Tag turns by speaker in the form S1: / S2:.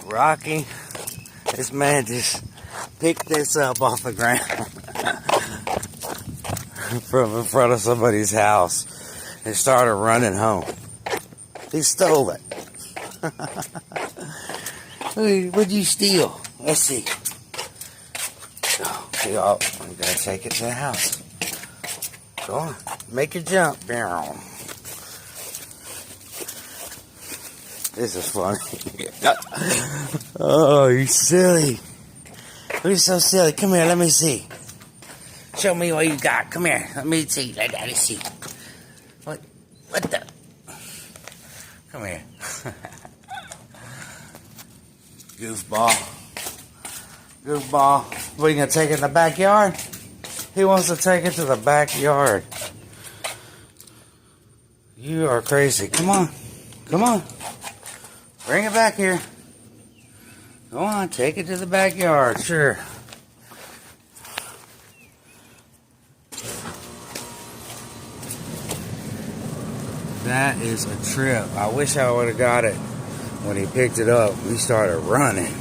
S1: Rocky, this man just picked this up off the ground from in front of somebody's house and started running home. He stole it. What'd you steal? Let's see. Oh, we gotta take it to the house. Go on, make a jump. This is funny. Oh, you silly. You're so silly. Come here, let me see. Show me what you got. Come here, let me see. Let Daddy see. What the? Come here. Goofball. We gonna take it in the backyard? He wants to take it to the backyard. You are crazy. Come on. Bring it back here. Go on, take it to the backyard. Sure. That is a trip. I wish I would have got it when he picked it up. We started running.